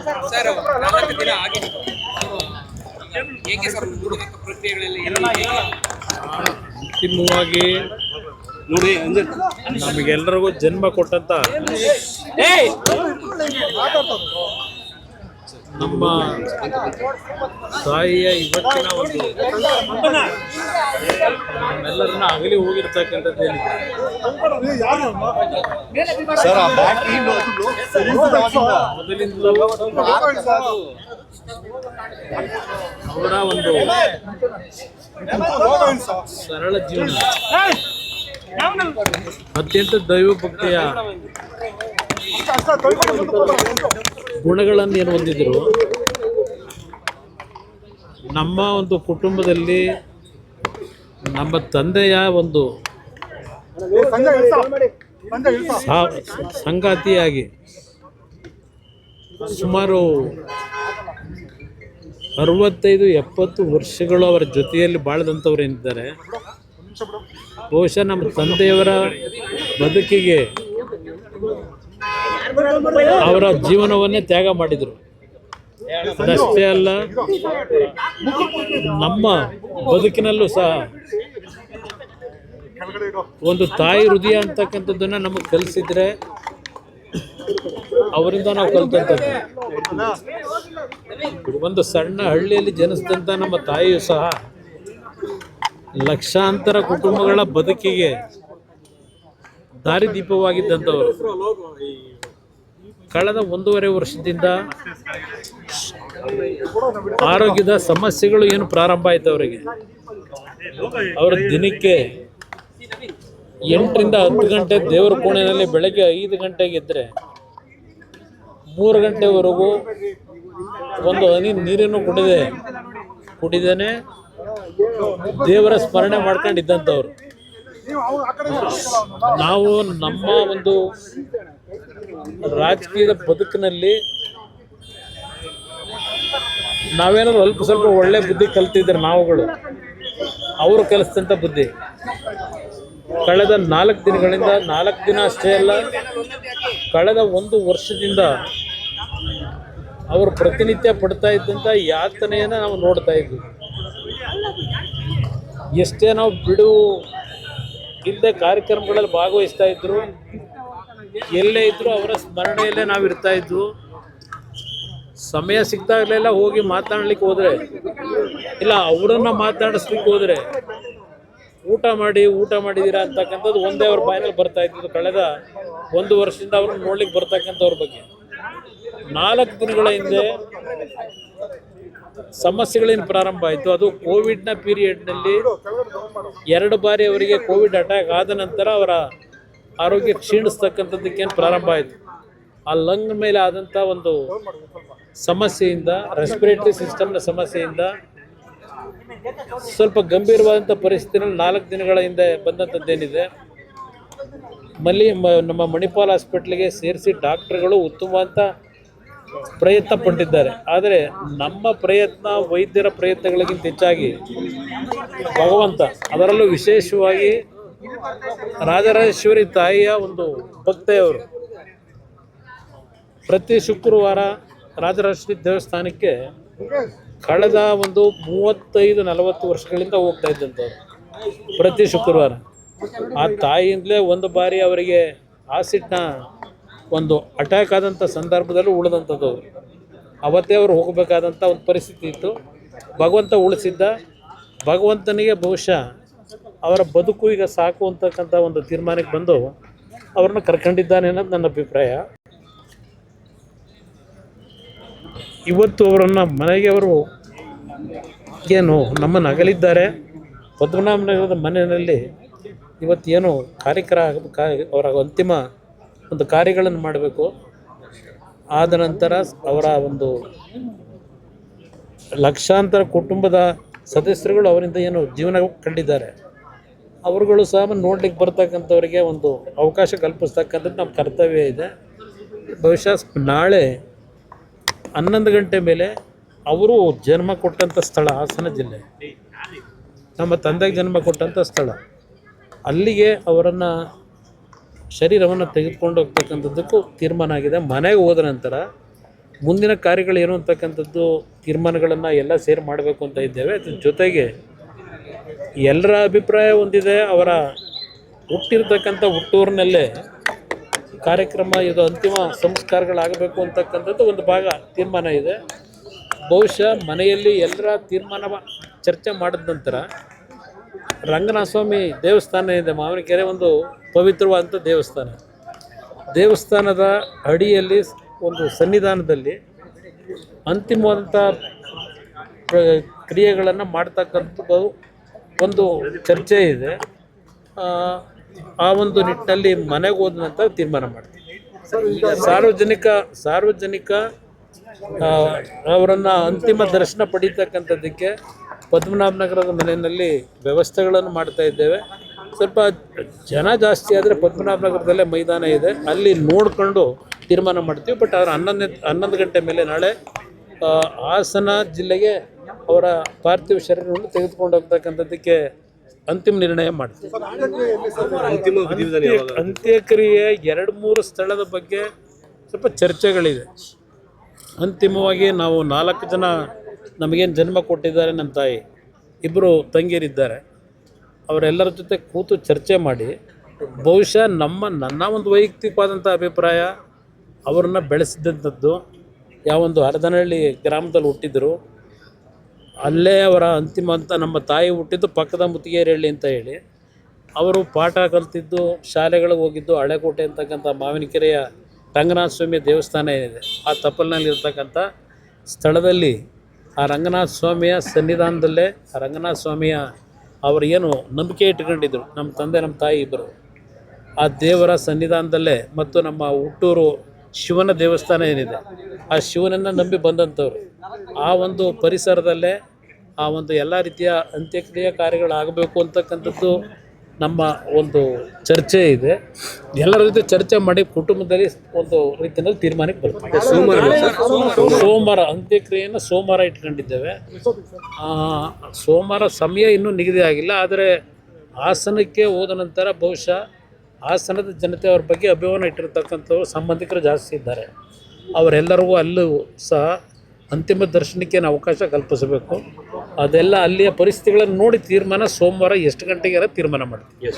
Sir 4 ದಿನ ಆಗಿದೆ. ಹೇಗೆ ಸರ್ ಮುಂದುವರಿದ ಪ್ರಕ್ರಿಯೆಗಳಲ್ಲಿ ಅಂತಿಮವಾಗಿ ನೋಡಿ ನಮಗೆಲ್ಲರಿಗೂ ಜನ್ಮ ಕೊಟ್ಟಂತ ನಮ್ಮ ತಾಯಿಯ ಇವತ್ತಿನ ಒಂದು ನಮ್ಮೆಲ್ಲರನ್ನ ಅಗಲಿ ಹೋಗಿರ್ತಕ್ಕಂಥದ್ದು ಏನಿದೆ ಮೊದಲಿಂದಲೂ ಅವರ ಒಂದು ಸರಳ ಜೀವನ, ಅತ್ಯಂತ ದೈವಭಕ್ತಿಯ ಗುಣಗಳನ್ನು ಏನು ಹೊಂದಿದ್ರು. ನಮ್ಮ ಒಂದು ಕುಟುಂಬದಲ್ಲಿ ನಮ್ಮ ತಂದೆಯ ಒಂದು ಸಂಗಾತಿಯಾಗಿ ಸುಮಾರು 65-70 ವರ್ಷಗಳು ಅವರ ಜೊತೆಯಲ್ಲಿ ಬಾಳದಂಥವ್ರು ಏನಿದ್ದಾರೆ, ಬಹುಶಃ ನಮ್ಮ ತಂದೆಯವರ ಬದುಕಿಗೆ ಅವರ ಜೀವನವನ್ನೇ ತ್ಯಾಗ ಮಾಡಿದರು. ಅದಷ್ಟೇ ಅಲ್ಲ, ನಮ್ಮ ಬದುಕಿನಲ್ಲೂ ಸಹ ಒಂದು ತಾಯಿ ಹೃದಯ ಅಂತಕ್ಕಂಥದ್ದನ್ನು ನಮಗೆ ಕಲಿಸಿದ್ರೆ ಅವರಿಂದ ನಾವು ಕಲಿತಂಥದ್ದು. ಒಂದು ಸಣ್ಣ ಹಳ್ಳಿಯಲ್ಲಿ ಜನಿಸಿದಂಥ ನಮ್ಮ ತಾಯಿಯು ಸಹ ಲಕ್ಷಾಂತರ ಕುಟುಂಬಗಳ ಬದುಕಿಗೆ ದಾರಿದೀಪವಾಗಿದ್ದಂಥವರು. ಕಳೆದ 1.5 ವರ್ಷದಿಂದ ಆರೋಗ್ಯದ ಸಮಸ್ಯೆಗಳು ಏನು ಪ್ರಾರಂಭ ಆಯಿತು ಅವರಿಗೆ. ಅವರ ದಿನಕ್ಕೆ 8ರಿಂದ 10 ಗಂಟೆ ದೇವರ ಕೋಣೆಯಲ್ಲಿ ಬೆಳಗ್ಗೆ 5 ಗಂಟೆಗೆ ಇದ್ದರೆ 3 ಗಂಟೆವರೆಗೂ ಒಂದು ಹನಿ ನೀರನ್ನು ಕುಡಿದೇನೆ ದೇವರ ಸ್ಮರಣೆ ಮಾಡ್ಕೊಂಡಿದ್ದಂಥವ್ರು. ನಾವು ನಮ್ಮ ಒಂದು ರಾಜಕೀಯದ ಬದುಕಿನಲ್ಲಿ ನಾವೇನಾದ್ರು ಅಲ್ಪ ಸ್ವಲ್ಪ ಒಳ್ಳೆ ಬುದ್ಧಿ ಕಲ್ತಿದ್ರೆ ನಾವುಗಳು, ಅವರು ಕಲಿಸಿದಂಥ ಬುದ್ಧಿ ಕಳೆದ 4 ದಿನಗಳಿಂದ 4 ದಿನ ಅಷ್ಟೇ ಅಲ್ಲ, ಕಳೆದ 1 ವರ್ಷದಿಂದ ಅವರು ಪ್ರತಿನಿತ್ಯ ಪಡ್ತಾ ಇದ್ದಂಥ ಯಾತನೆಯನ್ನು ನಾವು ನೋಡ್ತಾ ಇದ್ವಿ. ಎಷ್ಟೇ ನಾವು ಬಿಡುವು ಇಲ್ಲದೆ ಕಾರ್ಯಕ್ರಮಗಳಲ್ಲಿ ಭಾಗವಹಿಸ್ತಾ ಇದ್ರು, ಎಲ್ಲೇ ಇದ್ದರೂ ಅವರ ಸ್ಮರಣೆಯಲ್ಲೇ ನಾವು ಇರ್ತಾ ಇದ್ವು. ಸಮಯ ಸಿಗ್ತಾಗಲೆಲ್ಲ ಹೋಗಿ ಮಾತಾಡ್ಲಿಕ್ಕೆ ಹೋದರೆ, ಇಲ್ಲ ಅವರನ್ನು ಮಾತಾಡಿಸ್ಲಿಕ್ಕೆ ಹೋದರೆ ಊಟ ಮಾಡಿದ್ದೀರಾ ಅಂತಕ್ಕಂಥದ್ದು ಒಂದೇ ಅವ್ರ ಬಾಯಿನಲ್ಲಿ ಬರ್ತಾ ಇದ್ದು. ಕಳೆದ 1 ವರ್ಷದಿಂದ ಅವ್ರನ್ನ ನೋಡ್ಲಿಕ್ಕೆ ಬರ್ತಕ್ಕಂಥವ್ರ ಬಗ್ಗೆ 4 ದಿನಗಳ ಹಿಂದೆ ಸಮಸ್ಯೆಗಳೇನು ಪ್ರಾರಂಭ ಆಯಿತು, ಅದು ಕೋವಿಡ್ನ ಪೀರಿಯಡ್ನಲ್ಲಿ 2 ಬಾರಿ ಅವರಿಗೆ ಕೋವಿಡ್ ಅಟ್ಯಾಕ್ ಆದ ನಂತರ ಅವರ ಆರೋಗ್ಯ ಕ್ಷೀಣಿಸ್ತಕ್ಕಂಥದ್ದಕ್ಕೇನು ಪ್ರಾರಂಭ ಆಯಿತು. ಆ ಲಂಗ್ ಮೇಲೆ ಆದಂಥ ಒಂದು ಸಮಸ್ಯೆಯಿಂದ, ರೆಸ್ಪಿರೇಟರಿ ಸಿಸ್ಟಮ್ನ ಸಮಸ್ಯೆಯಿಂದ ಸ್ವಲ್ಪ ಗಂಭೀರವಾದಂಥ ಪರಿಸ್ಥಿತಿಯಲ್ಲಿ 4 ದಿನಗಳ ಹಿಂದೆ ಬಂದಂಥದ್ದೇನಿದೆ, ನಮ್ಮ ಮಣಿಪಾಲ್ ಹಾಸ್ಪಿಟ್ಲಿಗೆ ಸೇರಿಸಿ ಡಾಕ್ಟ್ರುಗಳು ಉತ್ತಮವಾದ ಪ್ರಯತ್ನ ಪಟ್ಟಿದ್ದಾರೆ. ಆದರೆ ನಮ್ಮ ಪ್ರಯತ್ನ, ವೈದ್ಯರ ಪ್ರಯತ್ನಗಳಿಗಿಂತ ಹೆಚ್ಚಾಗಿ ಭಗವಂತ, ಅದರಲ್ಲೂ ವಿಶೇಷವಾಗಿ ರಾಜರಾಜೇಶ್ವರಿ ತಾಯಿಯ ಒಂದು ಭಕ್ತೆಯವರು ಪ್ರತಿ ಶುಕ್ರವಾರ ರಾಜರಾಜೇಶ್ವರಿ ದೇವಸ್ಥಾನಕ್ಕೆ ಕಳೆದ ಒಂದು 35-40 ವರ್ಷಗಳಿಂದ ಹೋಗ್ತಾ ಇದ್ದಂಥವ್ರು ಪ್ರತಿ ಶುಕ್ರವಾರ. ಆ ತಾಯಿಯಿಂದಲೇ ಒಂದು ಬಾರಿ ಅವರಿಗೆ ಆಸಿಡ್ನ ಒಂದು ಅಟ್ಯಾಕ್ ಆದಂಥ ಸಂದರ್ಭದಲ್ಲೂ ಉಳಿದಂಥದ್ದು. ಅವತ್ತೇ ಅವರು ಹೋಗಬೇಕಾದಂಥ ಒಂದು ಪರಿಸ್ಥಿತಿ ಇತ್ತು. ಭಗವಂತ ಉಳಿಸಿದ್ದ. ಭಗವಂತನಿಗೆ ಬಹುಶಃ ಅವರ ಬದುಕು ಈಗ ಸಾಕು ಅಂತಕ್ಕಂಥ ಒಂದು ತೀರ್ಮಾನಕ್ಕೆ ಬಂದು ಅವ್ರನ್ನ ಕರ್ಕೊಂಡಿದ್ದಾನೆ ಅನ್ನೋದು ನನ್ನ ಅಭಿಪ್ರಾಯ. ಇವತ್ತು ಅವರನ್ನು ಮನೆಗೆ ಅವರು ಏನು ನಮ್ಮನ್ನು ಅಗಲಿದ್ದಾರೆ. ಪದ್ಮನಾಭನಗರದ ಮನೆಯಲ್ಲಿ ಇವತ್ತೇನು ಅವರ ಅಂತಿಮ ಒಂದು ಕಾರ್ಯಗಳನ್ನು ಮಾಡಬೇಕು. ಆದ ನಂತರ ಅವರ ಒಂದು ಲಕ್ಷಾಂತರ ಕುಟುಂಬದ ಸದಸ್ಯರುಗಳು ಅವರಿಂದ ಏನು ಜೀವನ ಕಂಡಿದ್ದಾರೆ, ಅವರುಗಳು ಸಹ ನೋಡ್ಲಿಕ್ಕೆ ಬರ್ತಕ್ಕಂಥವರಿಗೆ ಒಂದು ಅವಕಾಶ ಕಲ್ಪಿಸ್ತಕ್ಕಂಥದ್ದು ನಮ್ಮ ಕರ್ತವ್ಯ ಇದೆ. ಬಹುಶಃ ನಾಳೆ 11 ಗಂಟೆ ಮೇಲೆ ಅವರು ಜನ್ಮ ಕೊಟ್ಟಂಥ ಸ್ಥಳ ಹಾಸನ ಜಿಲ್ಲೆ, ನಮ್ಮ ತಂದೆಗೆ ಜನ್ಮ ಕೊಟ್ಟಂಥ ಸ್ಥಳ, ಅಲ್ಲಿಗೆ ಅವರನ್ನು ಶರೀರವನ್ನು ತೆಗೆದುಕೊಂಡು ಹೋಗ್ತಕ್ಕಂಥದ್ದಕ್ಕೂ ತೀರ್ಮಾನ ಆಗಿದೆ. ಮನೆಗೆ ಹೋದ ನಂತರ ಮುಂದಿನ ಕಾರ್ಯಗಳೇನು ಅಂತಕ್ಕಂಥದ್ದು ತೀರ್ಮಾನಗಳನ್ನು ಎಲ್ಲ ಸೇರಿ ಮಾಡಬೇಕು ಅಂತ ಇದ್ದೇವೆ. ಅದ್ರ ಜೊತೆಗೆ ಎಲ್ಲರ ಅಭಿಪ್ರಾಯ ಹೊಂದಿದೆ. ಅವರ ಹುಟ್ಟಿರ್ತಕ್ಕಂಥ ಹುಟ್ಟೂರಿನಲ್ಲೇ ಕಾರ್ಯಕ್ರಮ ಇದು ಅಂತಿಮ ಸಂಸ್ಕಾರಗಳಾಗಬೇಕು ಅಂತಕ್ಕಂಥದ್ದು ಒಂದು ಭಾಗ ತೀರ್ಮಾನ ಇದೆ. ಬಹುಶಃ ಮನೆಯಲ್ಲಿ ಎಲ್ಲರ ತೀರ್ಮಾನ ಚರ್ಚೆ ಮಾಡಿದ ನಂತರ ರಂಗನಾಥ ಸ್ವಾಮಿ ದೇವಸ್ಥಾನ ಇದೆ, ಮಾವಿನಕೆರೆ ಒಂದು ಪವಿತ್ರವಾದಂಥ ದೇವಸ್ಥಾನದ ಅಡಿಯಲ್ಲಿ ಒಂದು ಸನ್ನಿಧಾನದಲ್ಲಿ ಅಂತಿಮವಾದಂಥ ಕ್ರಿಯೆಗಳನ್ನು ಮಾಡ್ತಕ್ಕಂಥದ್ದು ಒಂದು ಚರ್ಚೆ ಇದೆ. ಆ ಒಂದು ನಿಟ್ಟಿನಲ್ಲಿ ಮನೆಗೆ ಹೋದ ನಂತರ ತೀರ್ಮಾನ ಮಾಡ್ತೀವಿ. ಸಾರ್ವಜನಿಕ ಅವರನ್ನು ಅಂತಿಮ ದರ್ಶನ ಪಡೀತಕ್ಕಂಥದ್ದಕ್ಕೆ ಪದ್ಮನಾಭನಗರದ ಮನೆಯಲ್ಲಿ ವ್ಯವಸ್ಥೆಗಳನ್ನು ಮಾಡ್ತಾ ಇದ್ದೇವೆ. ಸ್ವಲ್ಪ ಜನ ಜಾಸ್ತಿ ಆದರೆ ಪದ್ಮನಾಭನಗರದಲ್ಲೇ ಮೈದಾನ ಇದೆ, ಅಲ್ಲಿ ನೋಡಿಕೊಂಡು ತೀರ್ಮಾನ ಮಾಡ್ತೀವಿ. ಬಟ್ ಅವರು 11 ಗಂಟೆ ಮೇಲೆ ನಾಳೆ ಹಾಸನ ಜಿಲ್ಲೆಗೆ ಅವರ ಪಾರ್ಥಿವ ಶರೀರವನ್ನು ತೆಗೆದುಕೊಂಡು ಹೋಗ್ತಕ್ಕಂಥದ್ದಕ್ಕೆ ಅಂತಿಮ ನಿರ್ಣಯ ಮಾಡ್ತೀವಿ. ಅಂತ್ಯಕ್ರಿಯೆ 2-3 ಸ್ಥಳದ ಬಗ್ಗೆ ಸ್ವಲ್ಪ ಚರ್ಚೆಗಳಿದೆ. ಅಂತಿಮವಾಗಿ ನಾವು 4 ಜನ ನಮಗೇನು ಜನ್ಮ ಕೊಟ್ಟಿದ್ದಾರೆ, ನಮ್ಮ ತಾಯಿ 2 ತಂಗಿಯರಿದ್ದಾರೆ, ಅವರೆಲ್ಲರ ಜೊತೆ ಕೂತು ಚರ್ಚೆ ಮಾಡಿ ಬಹುಶಃ ನನ್ನ ಒಂದು ವೈಯಕ್ತಿಕವಾದಂಥ ಅಭಿಪ್ರಾಯ, ಅವರನ್ನು ಬೆಳೆಸಿದಂಥದ್ದು ಯಾವೊಂದು ಹರದನಹಳ್ಳಿ ಗ್ರಾಮದಲ್ಲಿ ಹುಟ್ಟಿದ್ರು, ಅಲ್ಲೇ ಅವರ ಅಂತಿಮ ಅಂತ ನಮ್ಮ ತಾಯಿ ಹುಟ್ಟಿದ್ದು ಪಕ್ಕದ ಮುತ್ತಿಗೆರಹಳ್ಳಿ ಅಂತ ಹೇಳಿ, ಅವರು ಪಾಠ ಕಲ್ತಿದ್ದು, ಶಾಲೆಗಳಿಗೆ ಹೋಗಿದ್ದು ಹಳೆಕೋಟೆ ಅಂತಕ್ಕಂಥ ಮಾವಿನಕೆರೆಯ ರಂಗನಾಥ ಸ್ವಾಮಿಯ ದೇವಸ್ಥಾನ ಏನಿದೆ ಆ ತಪ್ಪಲಿನಲ್ಲಿ ಇರ್ತಕ್ಕಂಥ ಸ್ಥಳದಲ್ಲಿ ಆ ರಂಗನಾಥ ಸ್ವಾಮಿಯ ಸನ್ನಿಧಾನದಲ್ಲೇ ಆ ರಂಗನಾಥ ಸ್ವಾಮಿಯ ಅವರು ಏನು ನಂಬಿಕೆ ಇಟ್ಕೊಂಡಿದ್ರು, ನಮ್ಮ ತಂದೆ ನಮ್ಮ ತಾಯಿ ಇಬ್ಬರು, ಆ ದೇವರ ಸನ್ನಿಧಾನದಲ್ಲೇ ಮತ್ತು ನಮ್ಮ ಹುಟ್ಟೂರು ಶಿವನ ದೇವಸ್ಥಾನ ಏನಿದೆ ಆ ಶಿವನನ್ನು ನಂಬಿ ಬಂದಂಥವ್ರು, ಆ ಒಂದು ಪರಿಸರದಲ್ಲೇ ಆ ಒಂದು ಎಲ್ಲ ರೀತಿಯ ಅಂತ್ಯಕ್ರಿಯೆ ಕಾರ್ಯಗಳಾಗಬೇಕು ಅಂತಕ್ಕಂಥದ್ದು ನಮ್ಮ ಒಂದು ಚರ್ಚೆ ಇದೆ. ಎಲ್ಲರ ಜೊತೆ ಚರ್ಚೆ ಮಾಡಿ ಕುಟುಂಬದಲ್ಲಿ ಒಂದು ರೀತಿಯಲ್ಲಿ ತೀರ್ಮಾನಕ್ಕೆ ಬರ್ತದೆ. ಸೋಮವಾರ ಅಂತ್ಯಕ್ರಿಯೆಯನ್ನು ಸೋಮವಾರ ಇಟ್ಕೊಂಡಿದ್ದೇವೆ. ಸೋಮವಾರ ಸಮಯ ಇನ್ನೂ ನಿಗದಿ ಆಗಿಲ್ಲ. ಆದರೆ ಹಾಸನಕ್ಕೆ ಹೋದ ನಂತರ ಬಹುಶಃ ಹಾಸನದ ಜನತೆ ಅವ್ರ ಬಗ್ಗೆ ಅಭಿಮಾನ ಇಟ್ಟಿರ್ತಕ್ಕಂಥವ್ರು ಸಂಬಂಧಿಕರು ಜಾಸ್ತಿ ಇದ್ದಾರೆ. ಅವರೆಲ್ಲರಿಗೂ ಅಲ್ಲೂ ಸಹ ಅಂತಿಮ ದರ್ಶನಕ್ಕೆ ಅವಕಾಶ ಕಲ್ಪಿಸಬೇಕು. ಅದೆಲ್ಲ ಅಲ್ಲಿಯ ಪರಿಸ್ಥಿತಿಗಳನ್ನು ನೋಡಿ ತೀರ್ಮಾನ ಸೋಮವಾರ ಎಷ್ಟು ಗಂಟೆಗೆ ತೀರ್ಮಾನ ಮಾಡ್ತೀವಿ.